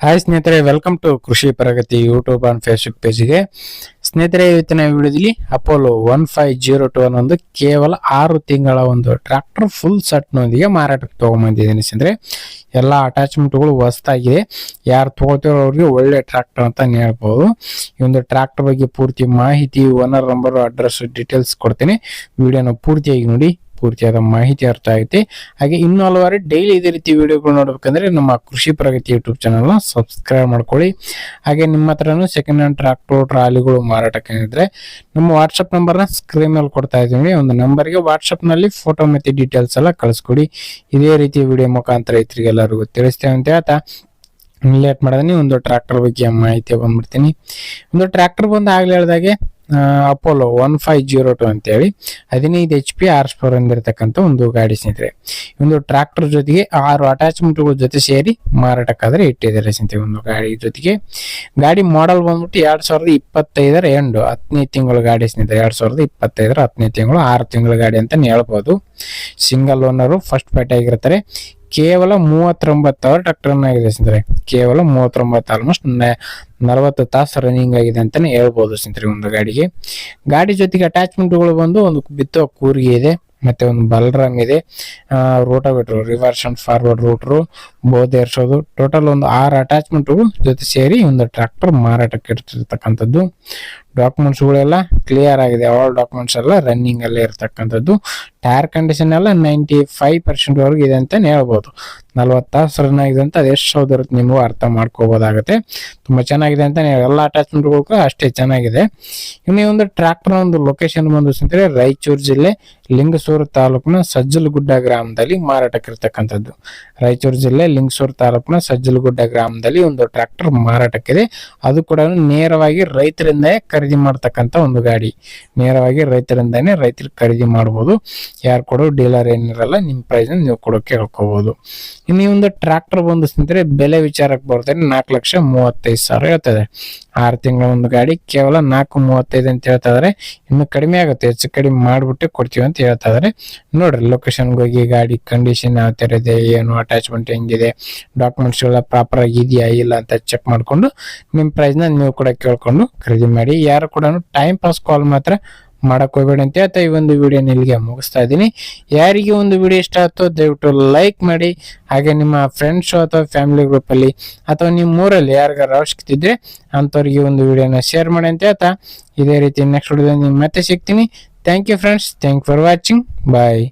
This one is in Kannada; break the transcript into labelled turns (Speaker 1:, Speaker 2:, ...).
Speaker 1: ಹಾಯ್ ಸ್ನೇಹಿತರೆ, ವೆಲ್ಕಮ್ ಟು ಕೃಷಿ ಪ್ರಗತಿ ಯೂಟ್ಯೂಬ್ ಅಂಡ್ ಫೇಸ್ಬುಕ್ ಪೇಜ್ಗೆ. ಸ್ನೇಹಿತರೆ, ಇವತ್ತಿನ ವಿಡಿಯೋದಲ್ಲಿ ಅಪೋಲೋ 1502 ಅನ್ನೊಂದು ಕೇವಲ 6 ತಿಂಗಳ ಒಂದು ಟ್ರ್ಯಾಕ್ಟರ್ ಫುಲ್ ಸೆಟ್ನೊಂದಿಗೆ ಮಾರಾಟಕ್ಕೆ ತಗೊಂಬಂದಿದ್ದೀನಿ. ಸ್ನೇಹಿತರೆ, ಎಲ್ಲ ಅಟ್ಯಾಚ್ಮೆಂಟ್ಗಳು ಹೊಸದಾಗಿದೆ. ಯಾರು ತಗೋತಿರೋ ಅವ್ರಿಗೆ ಒಳ್ಳೆ ಟ್ರ್ಯಾಕ್ಟರ್ ಅಂತ ಹೇಳ್ಬೋದು. ಈ ಒಂದು ಟ್ರ್ಯಾಕ್ಟರ್ ಬಗ್ಗೆ ಪೂರ್ತಿ ಮಾಹಿತಿ, ಓನರ್ ನಂಬರ್, ಅಡ್ರೆಸ್, ಡೀಟೇಲ್ಸ್ ಕೊಡ್ತೀನಿ. ವಿಡಿಯೋನ ಪೂರ್ತಿಯಾಗಿ ನೋಡಿ, ಪೂರ್ತಿಯಾದ ಮಾಹಿತಿ ಅರ್ಥ ಆಗುತ್ತೆ. ಹಾಗೆ ಇನ್ನೂ ಹಲವಾರು ಡೈಲಿ ಇದೇ ರೀತಿ ವಿಡಿಯೋಗಳು ನೋಡ್ಬೇಕಂದ್ರೆ ನಮ್ಮ ಕೃಷಿ ಪ್ರಗತಿ ಯೂಟ್ಯೂಬ್ ಚಾನಲ್ನ ಸಬ್ಸ್ಕ್ರೈಬ್ ಮಾಡ್ಕೊಳ್ಳಿ. ಹಾಗೆ ನಿಮ್ಮ ಹತ್ರನೂ ಸೆಕೆಂಡ್ ಹ್ಯಾಂಡ್ ಟ್ರ್ಯಾಕ್ಟರ್ ಟ್ರಾಲಿಗಳು ಮಾರಾಟಕ್ಕೆ ಇದ್ರೆ ನಮ್ಮ ವಾಟ್ಸಪ್ ನಂಬರ್ನ ಸ್ಕ್ರೀನ್ ಮೇಲೆ ಕೊಡ್ತಾ ಇದ್ದೀವಿ. ಒಂದು ನಂಬರ್ಗೆ ವಾಟ್ಸಪ್ನಲ್ಲಿ ಫೋಟೋ ಮತ್ತು ಡೀಟೇಲ್ಸ್ ಎಲ್ಲ ಕಳಿಸ್ಕೊಡಿ. ಇದೇ ರೀತಿ ವಿಡಿಯೋ ಮುಖಾಂತರ ರೈತರಿಗೆಲ್ಲರಿಗೂ ತಿಳಿಸ್ತೇವೆ ಅಂತ ಹೇಳ್ತಾ ಲೇಟ್ ಮಾಡಿದ್ರೆ ಒಂದು ಟ್ರ್ಯಾಕ್ಟರ್ ಬಗ್ಗೆ ಮಾಹಿತಿ ಬಂದ್ಬಿಡ್ತೀನಿ. ಒಂದು ಟ್ರ್ಯಾಕ್ಟರ್ ಬಂದು ಆಗ್ಲೇ ಹೇಳಿದಾಗೆ ಅಪೋಲೋ 1502 ಅಂತೇಳಿ 15 HP ಹಾರ್ಸ್ ಪವರ್ ಹೊಂದಿರತಕ್ಕಂಥ ಒಂದು ಗಾಡಿ ಸ್ನೇಹಿತರೆ. ಒಂದು ಟ್ರ್ಯಾಕ್ಟರ್ ಜೊತೆಗೆ 6 ಅಟ್ಯಾಚ್ಮೆಂಟ್ಗಳ ಜೊತೆ ಸೇರಿ ಮಾರಾಟಕ್ಕಾದ್ರೆ ಇಟ್ಟಿದ್ದಾರೆ ಸ್ನೇಹಿತರೆ. ಒಂದು ಗಾಡಿ ಜೊತೆಗೆ ಗಾಡಿ ಮಾಡೆಲ್ ಬಂದ್ಬಿಟ್ಟು 2025 ಎಂಡು 10ನೇ ತಿಂಗಳ ಗಾಡಿ ಸ್ನೇಹಿತರೆ. 2025 10ನೇ ತಿಂಗಳು 6 ತಿಂಗಳ ಗಾಡಿ ಅಂತ ಹೇಳ್ಬೋದು. ಸಿಂಗಲ್ ಓನರು, ಫಸ್ಟ್ ಪಾರ್ಟಿ ಆಗಿರ್ತಾರೆ. ಕೇವಲ 39 ಅವರ್ ಟ್ರ್ಯಾಕ್ಟರ್ ಆಗಿದೆ ಸ್ನೇಹಿತರೆ. ಕೇವಲ 39, ಆಲ್ಮೋಸ್ಟ್ 40 ತಾಸು ರನ್ನಿಂಗ್ ಆಗಿದೆ ಅಂತಾನೆ ಹೇಳ್ಬೋದು ಸ್ನೇಹಿತರೆ. ಒಂದು ಗಾಡಿ ಜೊತೆಗೆ ಅಟ್ಯಾಚ್ಮೆಂಟ್ಗಳು ಬಂದು ಒಂದು ಬಿತ್ತೋ ಕೂರ್ಗೆ ಇದೆ, ಮತ್ತೆ ಒಂದು ಬಲ್ರಾಮ್ ಇದೆ, ರೋಟಾವೇಟ್ರು, ರಿವರ್ಸ್ ಅಂಡ್ ಫಾರ್ವರ್ಡ್ ರೂಟ್ರು, ಬೋದ್ ಏರ್ಸೋದು, ಟೋಟಲ್ ಒಂದು 6 ಅಟ್ಯಾಚ್ಮೆಂಟ್ಗಳು ಜೊತೆ ಸೇರಿ ಒಂದು ಟ್ರ್ಯಾಕ್ಟರ್ ಮಾರಾಟಕ್ಕೆ ಇರ್ತಿರ್ತಕ್ಕಂಥದ್ದು. ಡಾಕ್ಯುಮೆಂಟ್ಸ್ಗಳೆಲ್ಲ ಕ್ಲಿಯರ್ ಆಗಿದೆ. ಆಲ್ ಡಾಕ್ಯುಮೆಂಟ್ಸ್ ಎಲ್ಲ ರನ್ನಿಂಗ್ ಅಲ್ಲೇ ಇರ್ತಕ್ಕಂಥದ್ದು. ಟೈರ್ ಕಂಡೀಷನ್ ಎಲ್ಲ 95% ವರೆಗೂ ಇದೆ ಅಂತ ಹೇಳ್ಬೋದು. 40 ತಾಸು ರನ್ ಆಗಿದೆ ಅಂತ ಅದು ಎಷ್ಟು ಸೌದ ಇರುತ್ತೆ ನೀವು ಅರ್ಥ ಮಾಡ್ಕೋಬೋದಾಗುತ್ತೆ. ತುಂಬಾ ಚೆನ್ನಾಗಿದೆ ಅಂತ ಎಲ್ಲ ಅಟ್ಯಾಚ್ಮೆಂಟ್ಗಳು ಕೂಡ ಅಷ್ಟೇ ಚೆನ್ನಾಗಿದೆ. ಇನ್ನು ಒಂದು ಟ್ರ್ಯಾಕ್ಟರ್ ಒಂದು ಲೊಕೇಶನ್ ಬಂದು ಸ್ನೇಹಿತರೆ ರಾಯಚೂರು ಜಿಲ್ಲೆ ಲಿಂಗಸೂರು ತಾಲೂಕಿನ ಸಜ್ಜಲಗುಡ್ಡ ಗ್ರಾಮದಲ್ಲಿ ಮಾರಾಟಕ್ಕೆ ಇರ್ತಕ್ಕಂಥದ್ದು. ರಾಯಚೂರು ಜಿಲ್ಲೆ ಲಿಂಗಸೂರು ತಾಲೂಕಿನ ಸಜ್ಜಲಗುಡ್ಡ ಗ್ರಾಮದಲ್ಲಿ ಒಂದು ಟ್ರ್ಯಾಕ್ಟರ್ ಮಾರಾಟಕ್ಕಿದೆ. ಅದು ಕೂಡ ನೇರವಾಗಿ ರೈತರಿಂದೇ ಖರೀದಿ ಮಾಡ್ತಕ್ಕಂಥ ಒಂದು ಗಾಡಿ. ನೇರವಾಗಿ ರೈತರಿಂದಾನೇ ರೈತರು ಖರೀದಿ ಮಾಡ್ಬೋದು. ಯಾರು ಕೊಡೋ ಡೀಲರ್ ಏನಿರಲ್ಲ, ನಿಮ್ಮ ಪ್ರೈಸ್ ನೀವು ಕೊಡೋಕೆ ಹೇಳ್ಕೋಬಹುದು. ಇನ್ನು ಈ ಒಂದು ಟ್ರ್ಯಾಕ್ಟರ್ ಬಂದು ಸ್ನೇಹಿತರೆ ಬೆಲೆ ವಿಚಾರಕ್ಕೆ ಬರ್ತಾರೆ 4,35,000 ಹೇಳ್ತದೆ. 6 ತಿಂಗಳ ಒಂದು ಗಾಡಿ ಕೇವಲ 4,35 ಅಂತ ಹೇಳ್ತಾ ಇದಾರೆ. ಇನ್ನು ಕಡಿಮೆ ಆಗುತ್ತೆ, ಹೆಚ್ಚು ಕಡಿಮೆ ಮಾಡ್ಬಿಟ್ಟು ಕೊಡ್ತೀವಿ ಅಂತ ಹೇಳ್ತಾ ಇದಾರೆ. ನೋಡ್ರಿ, ಲೊಕೇಶನ್ಗೆ ಹೋಗಿ ಗಾಡಿ ಕಂಡೀಷನ್ ಯಾವ ತರ ಇದೆ, ಏನು ಅಟ್ಯಾಚ್ಮೆಂಟ್ ಹೆಂಗಿದೆ, ಡಾಕ್ಯುಮೆಂಟ್ಸ್ ಎಲ್ಲ ಪ್ರಾಪರ್ ಆಗಿದೆಯಾ ಇಲ್ಲ ಅಂತ ಚೆಕ್ ಮಾಡ್ಕೊಂಡು ನಿಮ್ಮ ಪ್ರೈಸ್ ನ ನೀವು ಕೂಡ ಕೇಳ್ಕೊಂಡು ಖರೀದಿ ಮಾಡಿ. ಯಾರು ಕೂಡ ಟೈಮ್ ಪಾಸ್ ಕಾಲ್ ಮಾತ್ರ ಮಾಡಕ್ ಹೋಗ್ಬೇಡಿ ಅಂತ ಹೇಳ್ತಾ ಈ ಒಂದು ವಿಡಿಯೋ ಇಲ್ಲಿಗೆ ಮುಗಿಸ್ತಾ ಇದ್ದೀನಿ. ಯಾರಿಗೆ ಒಂದು ವಿಡಿಯೋ ಇಷ್ಟ ಆಯ್ತೋ ದಯವಿಟ್ಟು ಲೈಕ್ ಮಾಡಿ. ಹಾಗೆ ನಿಮ್ಮ ಫ್ರೆಂಡ್ಸ್ ಅಥವಾ ಫ್ಯಾಮಿಲಿ ಗ್ರೂಪ್ ಅಲ್ಲಿ ಅಥವಾ ನಿಮ್ಮ ಊರಲ್ಲಿ ಯಾರಿಗಾರ ಅವಶ್ಯಕತೆ ಇದ್ರೆ ಅಂತವ್ರಿಗೆ ಒಂದು ವಿಡಿಯೋನ ಶೇರ್ ಮಾಡಿ ಅಂತ ಹೇಳ್ತಾ ಇದೇ ರೀತಿ ನೆಕ್ಸ್ಟ್ ವಿಡಿಯೋದಲ್ಲಿ ಮತ್ತೆ ಸಿಗ್ತೀನಿ. Thank you friends, thank for watching, bye.